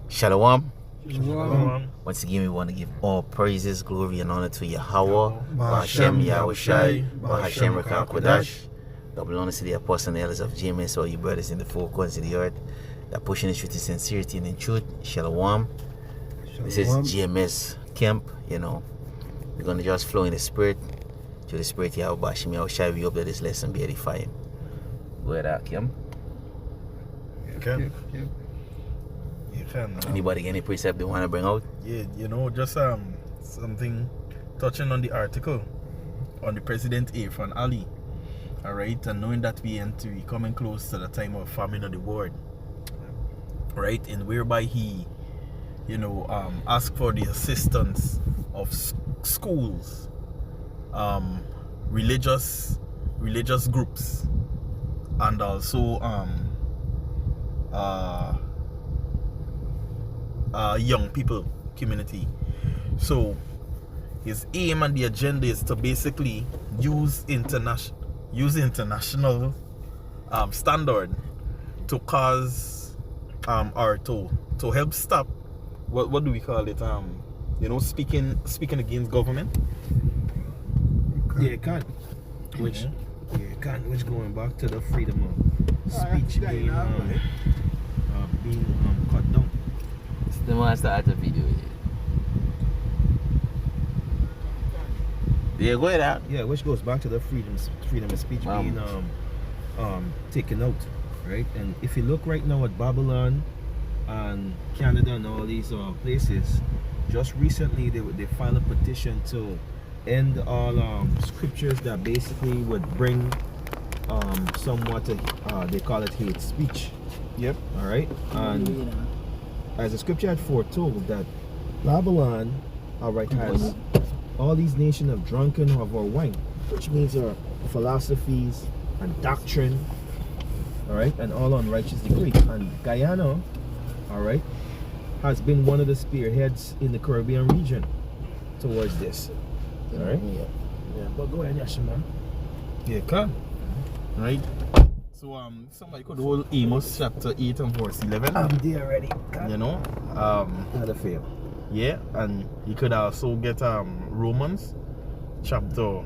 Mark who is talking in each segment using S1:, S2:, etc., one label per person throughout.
S1: Shalom.
S2: Shalom.
S1: Once again, we want to give all praises, glory, and honor to Yahweh, Bahashem Yahushai, Bahashem Rakam Kodash. Double honor to the apostles and elders of GMS, all you brothers in the four corners of the earth that pushing the truth in sincerity and in truth. Shalom. This is GMS camp. We're going to just flow in the spirit. To the spirit, Yahweh, Bahashem Yahushai. We hope that this lesson be edifying. Go ahead, Kim.
S2: Okay.
S1: Anybody get any precept they want to bring out?
S2: Yeah, just something touching on the article on the President A from Ali. Alright, and knowing that we coming close to the time of famine of the world. Right, and whereby he, asked for the assistance of schools, religious groups, and also young people community. So his aim and the agenda is to basically use international standard to cause or to help stop what do we call it, speaking against government.
S3: Which going back to the freedom of speech being cut down.
S1: The one start the video. Yeah, go ahead out.
S3: Yeah, which goes back to the freedom of speech being taken out, right? And if you look right now at Babylon and Canada and all these places, just recently they filed a petition to end all scriptures that basically would bring somewhat they call it hate speech.
S2: Yep.
S3: All right. And as the scripture had foretold that Babylon, has all these nations of drunken of our wine, which means our philosophies and doctrine, all right, and all unrighteous degree. And Guyana, all right, has been one of the spearheads in the Caribbean region towards this. All right. Yeah. But go ahead, Yashima.
S2: Yeah, can. Right. So somebody could hold Amos chapter 8 and verse 11.
S3: I'm there already.
S2: Not a fail. Yeah, and you could also get Romans chapter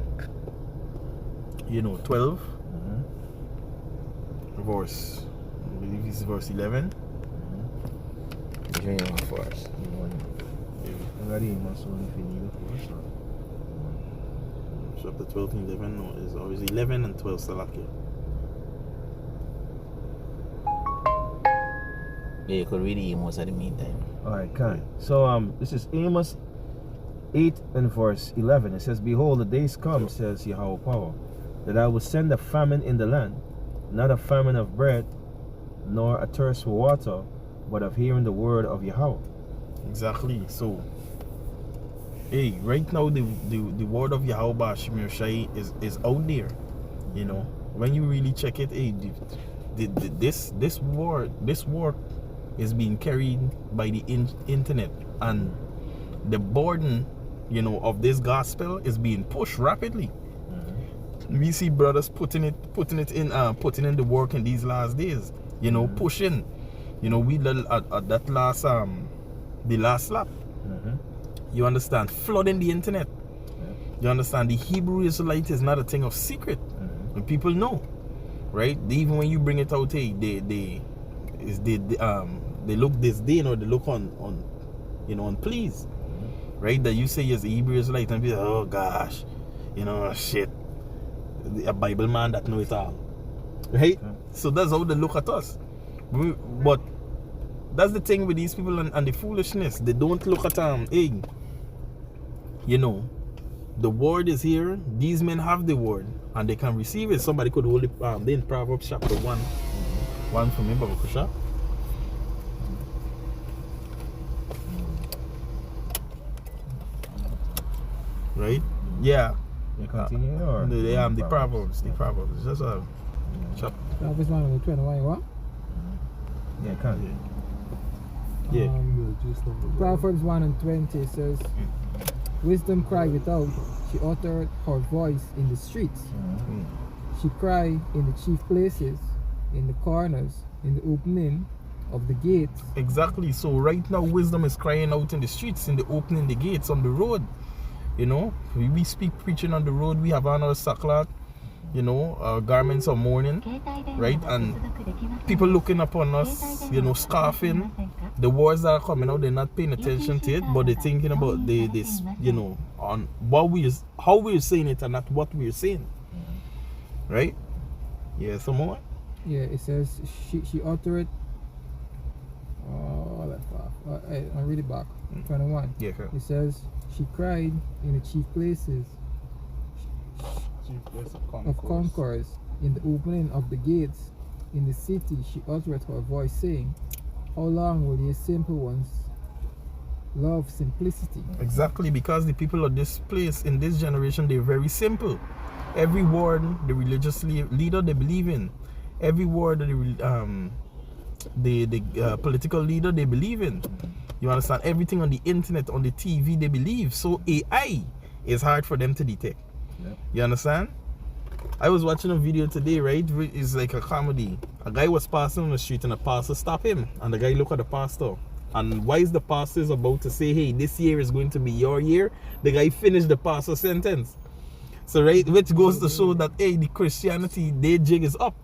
S2: 12 verse, I believe it's verse 11.
S3: For us. Already Amos one if you need it for us.
S2: Chapter 12 and 11, no, it's always 11 and 12 Salakia.
S1: Yeah, you could read Amos at the meantime.
S3: Alright, kind. So this is Amos 8 and verse 11. It says, "Behold, the days come, says Yahweh power, that I will send a famine in the land, not a famine of bread, nor a thirst for water, but of hearing the word of Yahweh."
S2: Exactly. So, right now the word of Yahweh Bashim Yoshai is out there. When you really check it, this word is being carried by the internet, and the burden of this gospel is being pushed rapidly. We see brothers putting in the work in these last days, pushing, we at that last the last lap, you understand, flooding the internet. You understand, the Hebrew Israelite is not a thing of secret, and people know, right? Even when you bring it out, they look disdain, or they look unpleased, right? That you say yes, the Hebrew Israelite, and people, oh gosh, shit, a Bible man that know it all, right? So that's how they look at us. But that's the thing with these people and the foolishness. They don't look at the word is here. These men have the word and they can receive it. Somebody could hold it in Proverbs chapter 1 for me, Baba Kusha. Right? Yeah.
S3: You continue or
S2: the Proverbs. Just a chapter.
S4: Proverbs 1:21, what?
S3: Yeah, can't.
S2: Yeah.
S4: Proverbs 1:20 says, "Wisdom cried without, she uttered her voice in the streets. She cried in the chief places, in the corners, in the opening of the gates.
S2: Exactly. So right now, wisdom is crying out in the streets, in the opening the gates on the road. You know, we speak preaching on the road. We have on our sackcloth, you know, our garments of mourning, right? And people looking upon us, you know, scoffing. The words that are coming out, they're not paying attention to it, but they're thinking about this, you know, on how we're saying it and not what we're saying, right? Yeah, some more.
S4: Yeah, it says she uttered. Oh, that's off. I'll read it back. 21.
S2: Yeah, sure.
S4: It says she cried in the chief places of concourse, in the opening of the gates in the city. She uttered her voice, saying, "How long will ye simple ones love simplicity?"
S2: Exactly, because the people of this place in this generation, they're very simple. Every word the religious leader they believe in, every word the political leader they believe in. You understand? Everything on the internet, on the TV they believe. So AI is hard for them to detect.
S3: Yeah.
S2: You understand? I was watching a video today, right? It's like a comedy. A guy was passing on the street and a pastor stopped him. And the guy looked at the pastor. And while the pastor is about to say, hey, this year is going to be your year, the guy finished the pastor's sentence. So, right, which goes to show that, hey, the Christianity, their jig is up.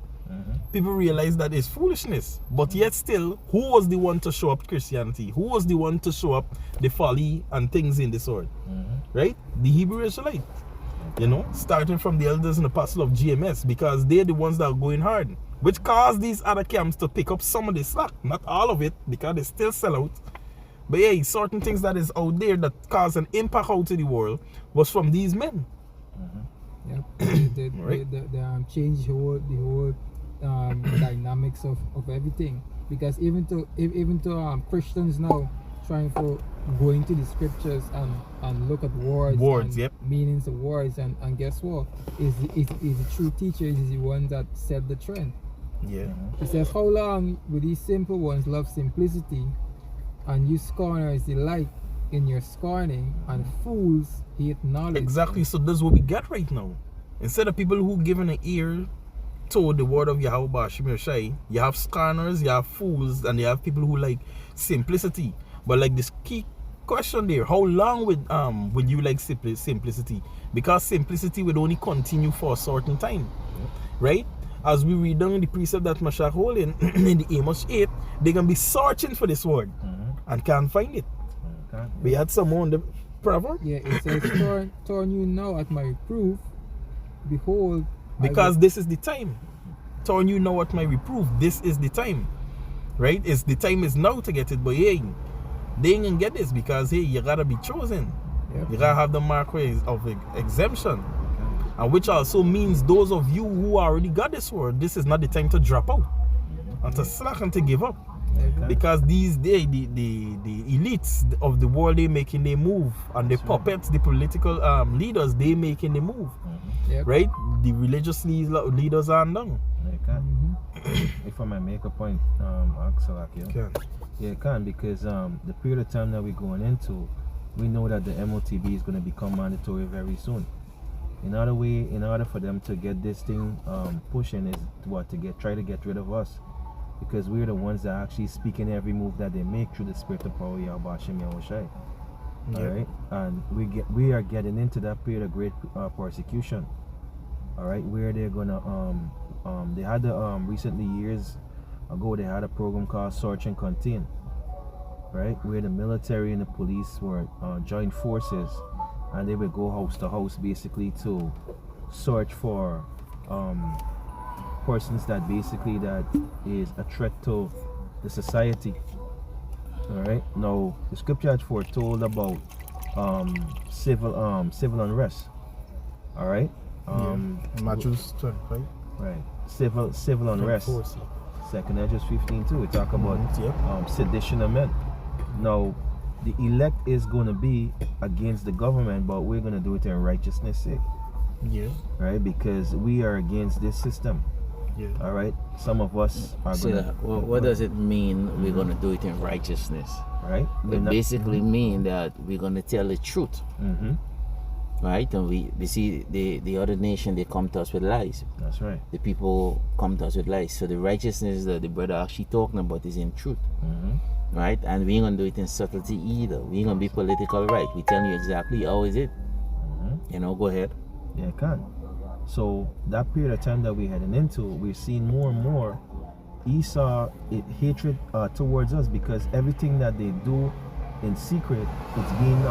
S2: People realize that it's foolishness. But yet still, who was the one to show up Christianity? Who was the one to show up the folly and things in this sort? Right? The Hebrew Israelite. You know, starting from the elders and apostles of GMS, because they're the ones that are going hard, which caused these other camps to pick up some of the slack. Not all of it, because they still sell out. But yeah, certain things that is out there that cause an impact out to the world was from these men.
S4: Yep. They changed the whole dynamics of everything, because even to Christians now trying to go into the scriptures and look at words and
S2: yep.
S4: meanings of words, and guess what, is the true teacher is the one that set the trend.
S2: Yeah.
S4: He says, how long will these simple ones love simplicity, and you scorners delight in your scorning, and fools hate knowledge.
S2: Exactly. So that's what we get right now. Instead of people who giving an ear to the word of Yahweh Shemir Shai, you have scorners, you have fools, and you have people who like simplicity. But like this key question there, how long would you like simplicity? Because simplicity would only continue for a certain time, right? As we read down in the precept that Mashiach hold in the Amos 8, they're gonna be searching for this word and can't find it. We had some more on the proverb.
S4: Yeah, it says, turn you now at my reproof, behold.
S2: Because this is the time. Turn you now at my reproof. This is the time, right? The time is now to get it. But hey, they ain't gonna get this because hey, you gotta be chosen.
S4: Yep.
S2: You gotta have the mark of exemption, and which also means those of you who already got this word, this is not the time to drop out and to slack and to give up. Because these days the elites of the world, they making their move, and the puppets, the political leaders, they making the move.
S4: Yep.
S2: Right? The religious leaders are down.
S3: If I might make a point, Axel, yeah, it can, because the period of time that we're going into, we know that the MOTB is going to become mandatory very soon. In order for them to get this thing pushing, is try to get rid of us, because we're the ones that are actually speaking every move that they make through the spirit of power, Yahweh Shem Yahushai. Alright, and we are getting into that period of great persecution. Alright, where they're gonna they had recently years ago, they had a program called Search and Contain, right, where the military and the police were joined forces, and they would go house to house basically to search for persons that basically that is a threat to the society. Alright, now the scripture had foretold about civil unrest. Alright,
S2: Matthew 25.
S3: right, civil unrest. 2nd Ezra 15:2, we talk about sedition of men. Now the elect is going to be against the government, but we're going to do it in righteousness sake.
S2: Yeah.
S3: Right, because we are against this system.
S2: Yeah.
S3: All right, some of us are
S1: So what does it mean we're going to do it in righteousness?
S3: right?
S1: It basically mean that we're going to tell the truth. right? And we see the other nation, they come to us with lies.
S3: That's right.
S1: The people come to us with lies. So the righteousness that the brother actually talking about is in truth, right? And we ain't gonna do it in subtlety either. We ain't gonna be political, right? We telling you exactly how is it. You know, go ahead.
S3: Yeah, it can. So that period of time that we're heading into, we're seeing more and more Esau hatred towards us, because everything that they do in secret, it's being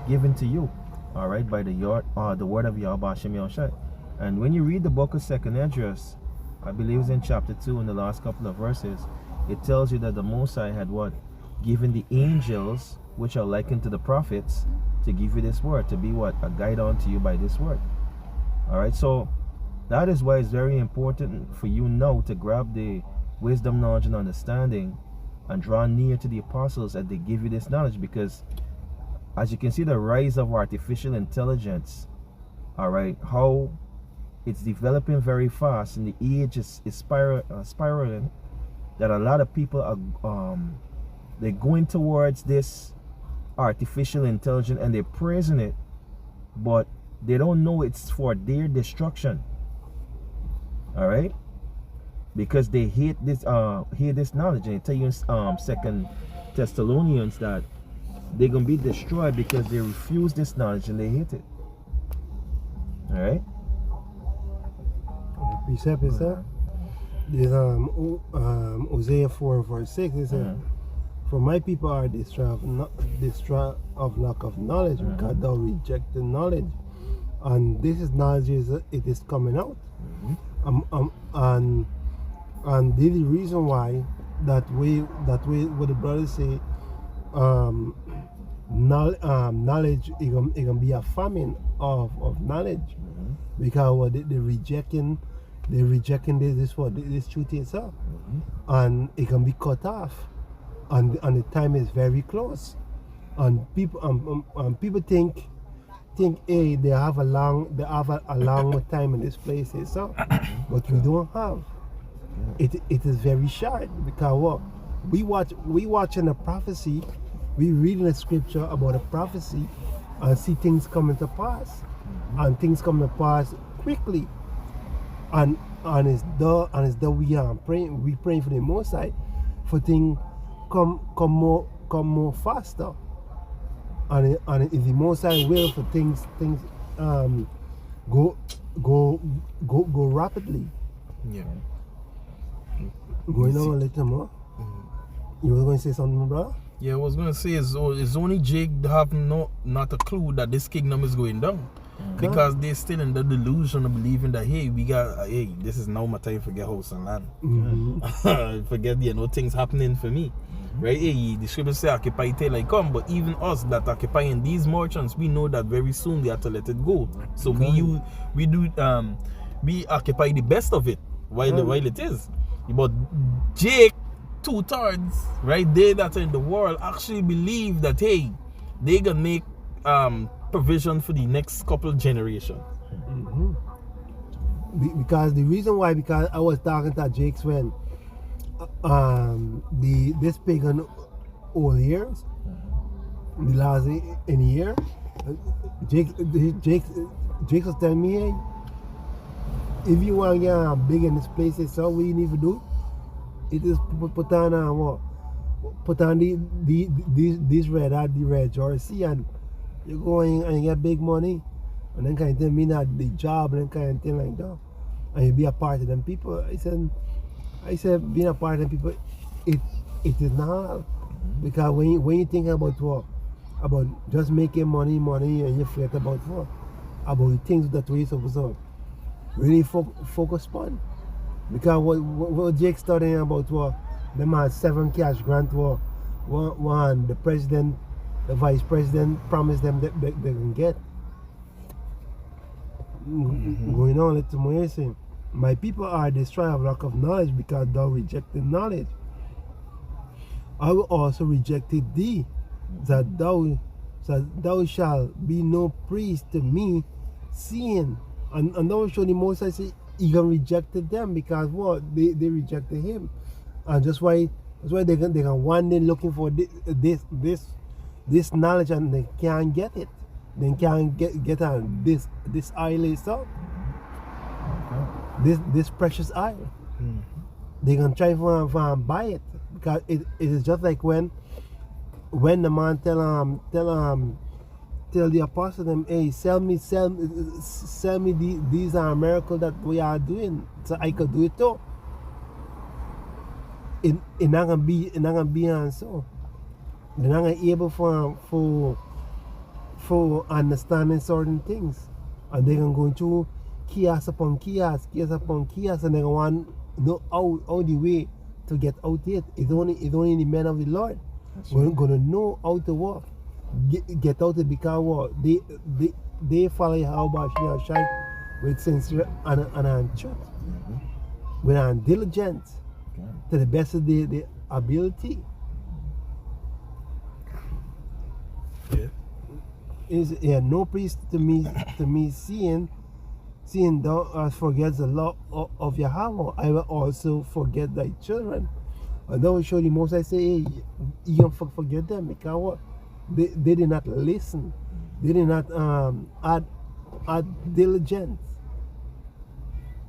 S3: given to you, all right, by the word of Yahweh Hashem Yahushai. And when you read the book of 2nd Esdras, I believe it's in chapter 2 in the last couple of verses, it tells you that the Most High had what? Given the angels, which are likened to the prophets, to give you this word, to be what? A guide unto you by this word. All right, so that is why it's very important for you now to grab the wisdom, knowledge, and understanding and draw near to the apostles as they give you this knowledge, because as you can see, the rise of artificial intelligence, all right, how it's developing very fast, and the age is spiraling, that a lot of people are they're going towards this artificial intelligence and they're praising it, but they don't know it's for their destruction. All right, because they hate this knowledge. And I tell you in 2nd Thessalonians that they're gonna be destroyed because they refuse this knowledge and they hate it. All right.
S5: Precept is that there's Hosea 4:6. It says, "For my people are distraught of lack of knowledge, because thou rejected knowledge, and this is knowledge it is coming out." And this is the reason why that way what the brothers say, knowledge it can be a famine of knowledge, because what they're rejecting this truth itself, and it can be cut off, and the time is very close, and people think hey, they have a long time in this place itself, but we don't have. It is very short, because what we watching a prophecy, we reading a scripture about a prophecy, and see things coming to pass, and things coming to pass quickly, and it's the we are praying for the Most High for things come more faster. And if the Most High will for things go rapidly.
S2: Yeah.
S5: Going on a little more. You were going to say something, brother?
S2: Yeah, I was going to say is only Jake have not a clue that this kingdom is going down. Because they're still in the delusion of believing that hey, this is now my time to get house and land. Forget things happening for me. Right? Hey, the scripture say occupy till I come, but even us that occupying these merchants, we know that very soon we have to let it go. So we occupy the best of it while it is. But Jake, 2/3, right, they that are in the world actually believe that hey, they gonna make provision for the next couple generations.
S5: Because the reason why, because I was talking to Jake's friend, this pagan old years, the last in a year, Jake was telling me, hey, if you want to get big in this place, so what you need to do, it is put on this red jersey, and you go and you get big money, and then kind of tell me that the job and kind of thing like that, and you be a part of them people. I said being a part of them people, it is not hard, because when you think about just making money, and you forget about things that we're supposed to really focus on. Because what Jake studying about them had 7 cash grant one the president, the vice president promised them that they can get. Going on, let me say, my people are destroyed of lack of knowledge, because thou rejected knowledge. I will also reject thee, that thou shalt be no priest to me, seeing. And now show the Most High say he can rejected them, because what they rejected him, and that's why they can one day looking for this knowledge, and they can't get it. then can get on this oil itself. This precious oil. They can try to buy it because it is just like when the man tell the apostle them, hey, sell me these are miracles that we are doing, so I could do it too. It not gonna be so. They're not gonna be able for understanding certain things, and they're gonna go through chaos upon chaos, and they're gonna want to know how the way to get out it. It's only the men of the Lord we're gonna know how to walk, get out it, because what they follow Yahweh Shai with sincerity and truth, with diligence, to the best of their ability. Is no priest to me seeing thou forgets the law of Yahweh, I will also forget thy children. And that will show the most I say, hey, you don't forget them, because what? They did not listen. They did not add diligence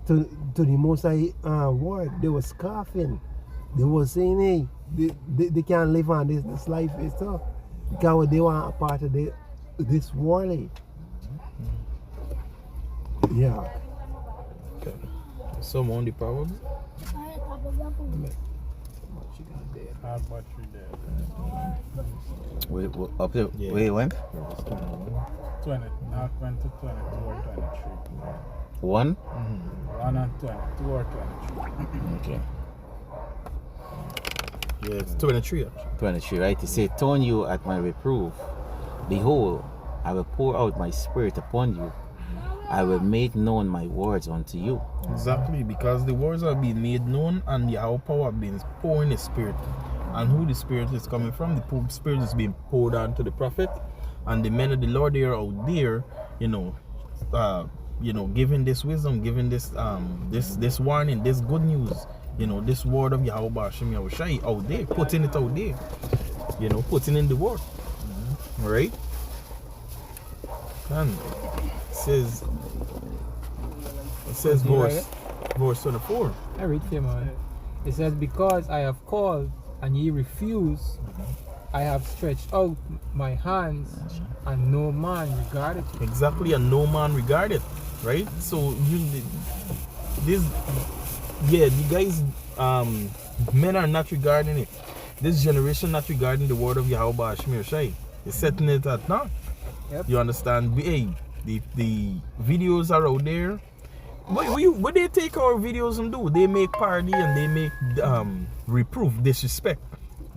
S5: to the Most High word. They were scoffing. They were saying, hey, they can't live on this life itself, because they want a part of this world. Yeah.
S2: Okay. Some on the Proverbs?
S6: Hard battery there.
S1: Wait, up there.
S2: Yeah.
S1: Wait, when?
S6: 20, not 20 to 22 or 23.
S1: 1?
S6: 1 and 22 or 23.
S1: Okay.
S2: Yeah, it's 23 actually.
S1: 23, right? He said, turn you at my reproof. Behold, I will pour out my spirit upon you. I will make known my words unto you.
S2: Exactly, because the words are being made known and Yahweh power being poured in the spirit. And who the spirit is coming from? The spirit is being poured onto the prophet, and the men of the Lord they are out there, giving this wisdom, giving this this warning, this good news, this word of Yahweh Bashim Yahushai out there, putting it out there, putting in the word. Right? And it says verse 24.
S4: I read for you, man. It says, because I have called and ye refuse, I have stretched out my hands and no man regarded it.
S2: Exactly, and no man regarded, right? So the guys, men are not regarding it. This generation not regarding the word of Yahweh Bashim Shai. It's setting it at naught.
S4: Yep.
S2: You understand? Hey, the videos are out there. What they take our videos and do? They make parody and they make reproof, disrespect,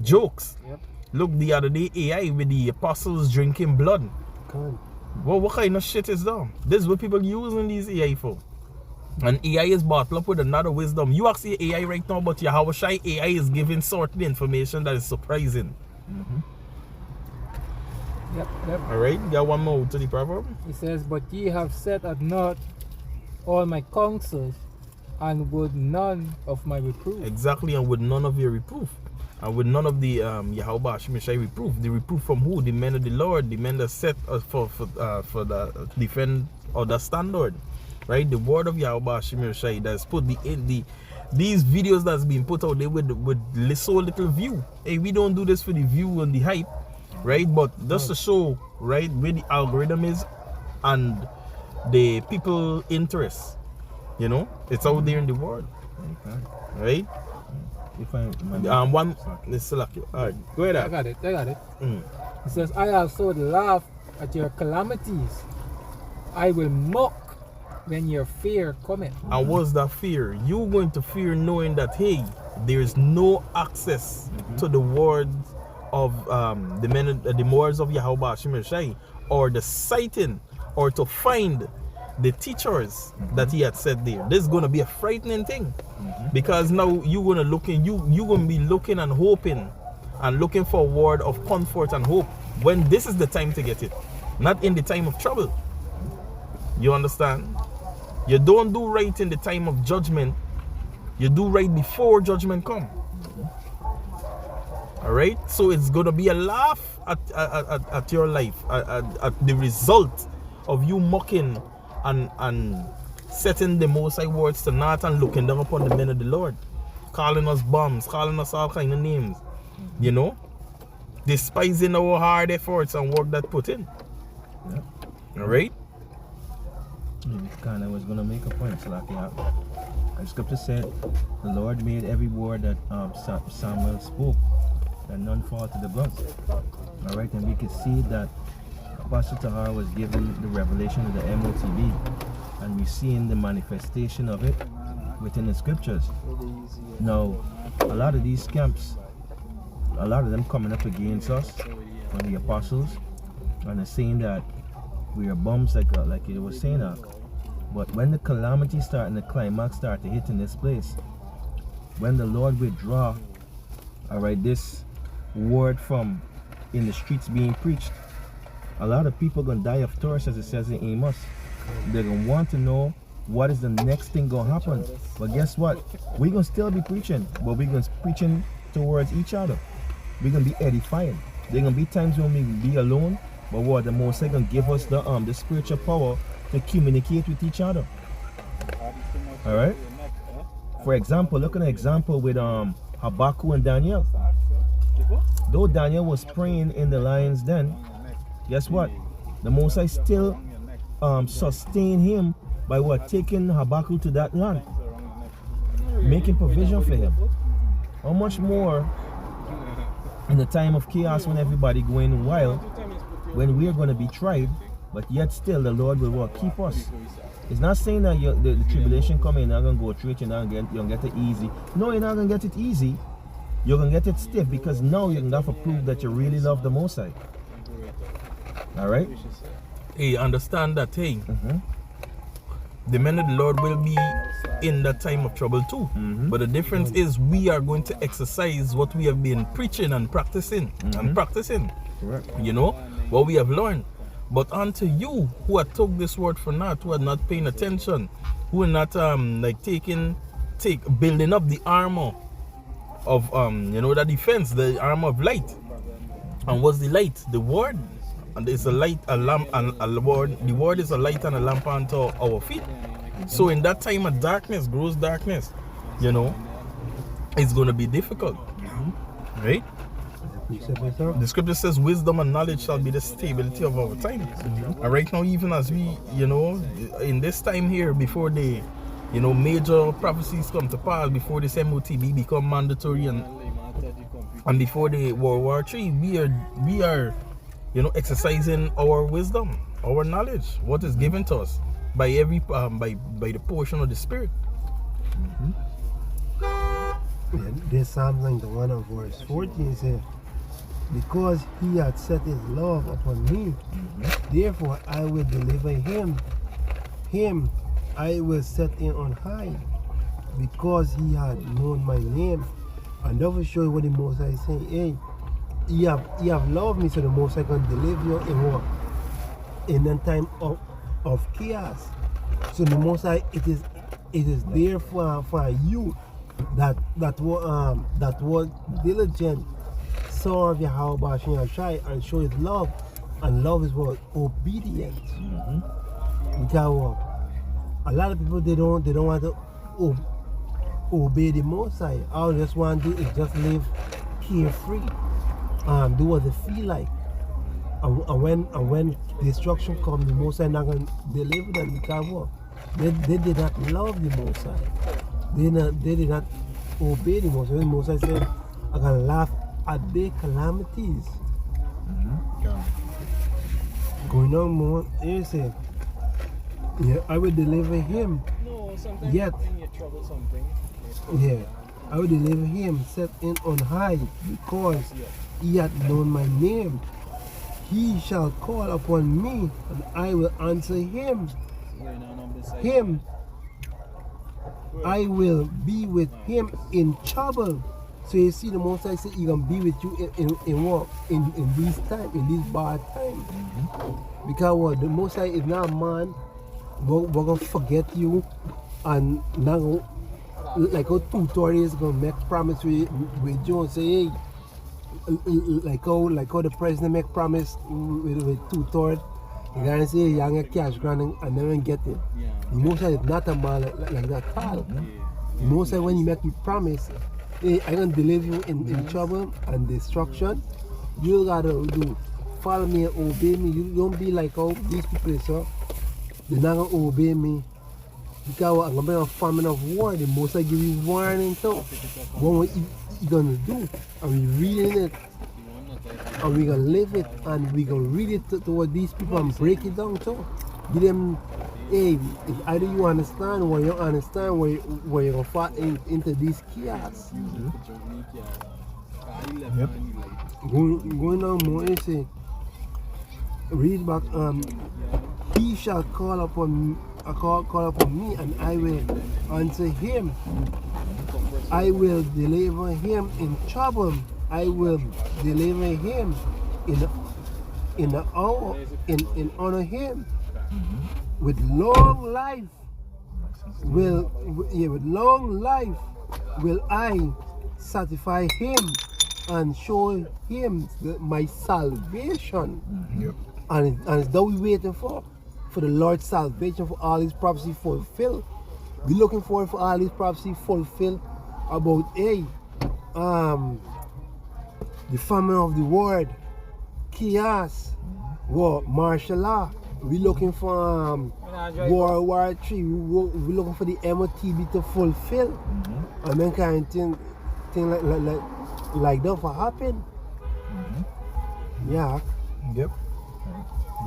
S2: jokes.
S4: Yep.
S2: Look, the other day AI with the apostles drinking blood. Well, what kind of shit is that? This is what people using these AI for. And AI is bottled up with another wisdom. You actually AI right now, but Yahweh Shai AI is giving certain information that is surprising.
S4: Yep.
S2: Alright, got one more to the proverb.
S4: It says, but ye have set at naught all my counsels, and would none of my reproof.
S2: Exactly, and with none of your reproof. And with none of the Yahweh Shai reproof. The reproof from who? The men of the Lord, the men that set for the defend or the standard. Right? The word of Yahweh Shai that's put these videos that's being put out there with so little view. Hey, we don't do this for the view and the hype, right? But just to show, right, where the algorithm is and the people interest. It's out there in the world. Right? Let's select you. Alright, go ahead.
S4: I got it. It says, I have so laughed at your calamities. I will mock when your fear cometh.
S2: And what's that fear? You're going to fear knowing that, hey, there's no access to the words of the words of Yahweh Shai, or the citing, or to find the teachers that he had said there. This is going to be a frightening thing, because now you're going to be looking and hoping and looking for a word of comfort and hope when this is the time to get it, not in the time of trouble. You understand? You don't do right in the time of judgment. You do right before judgment come. Alright? So it's going to be a laugh at your life, at the result of you mocking and setting the Most High words to naught and looking down upon the men of the Lord. Calling us bums, calling us all kind of names. You know? Despising our hard efforts and work that put in.
S3: Yeah.
S2: Alright?
S3: Kind of was going to make a point, so like, yeah. The scripture said, the Lord made every word that Samuel spoke, that none fall to the blood. All right, and we could see that Apostle Tahar was given the revelation of the MOTB, and we're seeing the manifestation of it within the scriptures. Now, a lot of these camps, a lot of them coming up against us, and the apostles, and they're saying that we are bums, like it was saying that. But when the calamity start and the climax start to hit in this place, when the Lord withdraw, all right, this word from in the streets being preached, a lot of people gonna die of thirst, as it says in Amos. They're gonna want to know what is the next thing gonna happen. But guess what? We're gonna still be preaching, but we're gonna be preaching towards each other. We're gonna be edifying. There gonna be times when we be alone, but what the Most High gonna give us the spiritual power to communicate with each other. All right. For example, look at an example with Habakkuk and Daniel. Though Daniel was praying in the lion's den, guess what? The Most High still sustained him by what? Taking Habakkuk to that land, making provision for him. How much more in the time of chaos when everybody going wild, when we are going to be tried, but yet still the Lord will keep us. It's not saying that the tribulation coming, you're not going to go through it, you're going to get it easy. No, you're not going to get it easy. You're going to get it stiff, because now you're going to have to prove that you really love the Most High. Alright?
S2: Hey, understand that, hey, the men of the Lord will be in that time of trouble too. But the difference is we are going to exercise what we have been preaching and practicing.
S3: Correct.
S2: You know, what we have learned. But unto you who have took this word for naught, who are not paying attention, who are not building up the armor of the defense, the armor of light. And what's the light? The word. And it's a light, a lamp, and a word. The word is a light and a lamp unto our feet. So in that time of darkness, gross darkness, it's going to be difficult. Right? The scripture says wisdom and knowledge shall be the stability of our time. And right now, even as we, in this time here, before the, major prophecies come to pass, before this MOTB become mandatory, and before the World War III, we are exercising our wisdom, our knowledge, what is given to us by every by the portion of the Spirit.
S5: This Psalm 91 and verse 14 says, because he had set his love upon me, therefore I will deliver him. Him I will set him on high, because he had known my name. And that will show you what the Most High is saying. Hey, you have loved me, so the Most High can deliver you in what? In a time of chaos. So the Most High, it is there for you that was diligent, serve Yahweh and show his love. And love is what? Obedience. Because a lot of people they don't want to obey the Most High. All they just want to do is just live carefree, do what they feel like. And when destruction comes, the Most High not going to deliver them, because what? They did not love the Most High. They did not obey the Most High. The Most High said, I can laugh at their calamities. Going on more, he said, I will deliver him. Yet, I will deliver him, set him on high, because he had known my name. He shall call upon me, and I will answer him. I will be with him in trouble. So you see, the Most High said, he can be with you in what? In these times, in these bad times. Because what? The Most High is not a man. We're going to forget you, and now, like our tutorials going to make promise with you and say, hey, like how the president make promise with 2/3. The guy say you get cash grant and never get it. The most is not a man like that, pal. The most when you make you promise, hey, I'm gonna deliver you in trouble and destruction. You gotta do follow me and obey me. You don't be like how these people so they're not gonna obey me. Because I'm gonna be a famine of war. The most I give you warning so what you gonna do? And we reading it and we gonna live it and we gonna read it to these people and break it down too. Give them, hey, if either you understand or you don't understand where you're gonna fall into these chaos.
S3: Yep.
S5: Going on more, it say, read back, he shall call upon me and I will answer him. I will deliver him in trouble. I will deliver him in the hour, in honor him. With long life with long life will I satisfy him and show him my salvation.
S3: Yep.
S5: And it's that we waiting for the Lord's salvation, for all his prophecy fulfilled. We looking for all his prophecy fulfilled about the famine of the world, chaos, war, martial law. We looking for World War III. We looking for the MOTB to fulfill. And then kind of thing like that for happen. Yeah.
S2: Yep.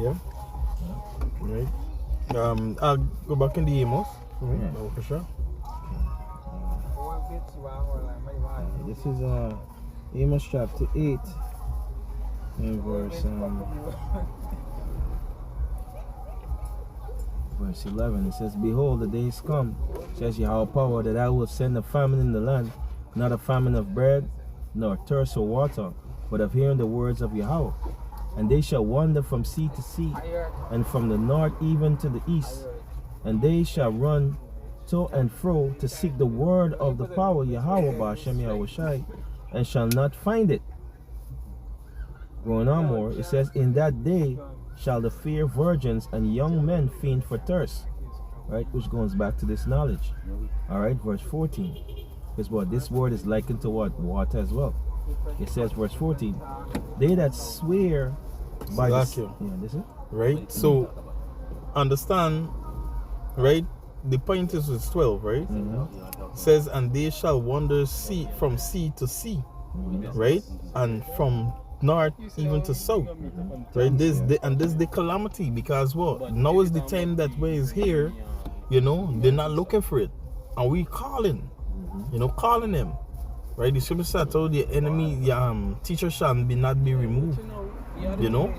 S2: Yep. Right. I'll go back in the Amos. For sure.
S3: This is Amos chapter 8 and verse 11. It says, Behold, the days come, says Yahweh power, that I will send a famine in the land, not a famine of bread, nor thirst for water, but of hearing the words of Yahweh. And they shall wander from sea to sea, and from the north even to the east. And they shall run to and fro to seek the word of the power Yahweh Ba'ashem Yahushai, and shall not find it. Going on more, it says, In that day shall the fair virgins and young men faint for thirst. Right, which goes back to this knowledge. Alright, verse 14. Because what this word is likened to what? Water as well. It says, verse 14, they that swear by this is
S2: right? So understand, right? The point is verse 12, right? Says, and they shall wander from sea to sea, right? And from north even to south, right? This the calamity, because what? Now is the time that way is here, you know, they're not looking for it, and we calling, you know, calling them, right? The scripture said, told the enemy, teacher shall not be removed, you know,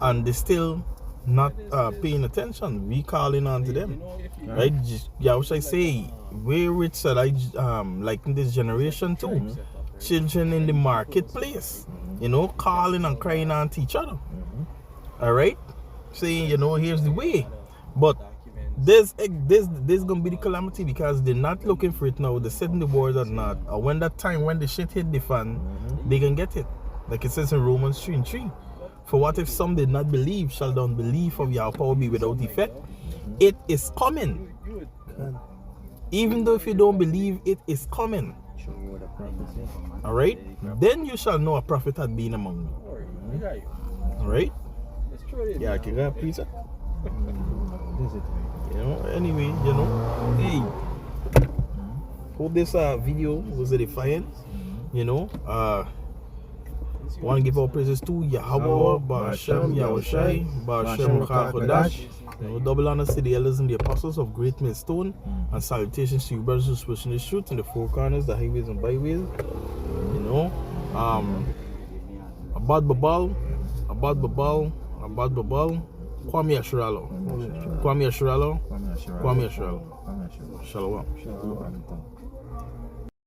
S2: and they still not paying attention. We calling on to them, right? Yeah, what should I say? Where it's like in this generation too, children in the marketplace, you know, calling and crying on to each other. All right, saying, you know, here's the way, but this gonna be the calamity, because they're not looking for it now. They're setting the word or not. Or when that time when the shit hit the fan, they can get it. Like it says in Romans 3:3. For what if some did not believe, shall the unbelief of your power be without effect? It is coming. Even though if you don't believe, it is coming. Alright? Then you shall know a prophet had been among you. Alright? Yeah, can you please? You know, anyway, you know, hey, hope this video was edifying. You know, want to give our praises to Yahweh, Ba'ashem Yahushai, Ba'ashem Chodesh. You know, double honors to the elders and the apostles of Great Millstone, and salutations to you brothers who pushing the truth in the four corners, the highways and byways. You know, Abad Babal, Kwame Ashuralo, Shalom.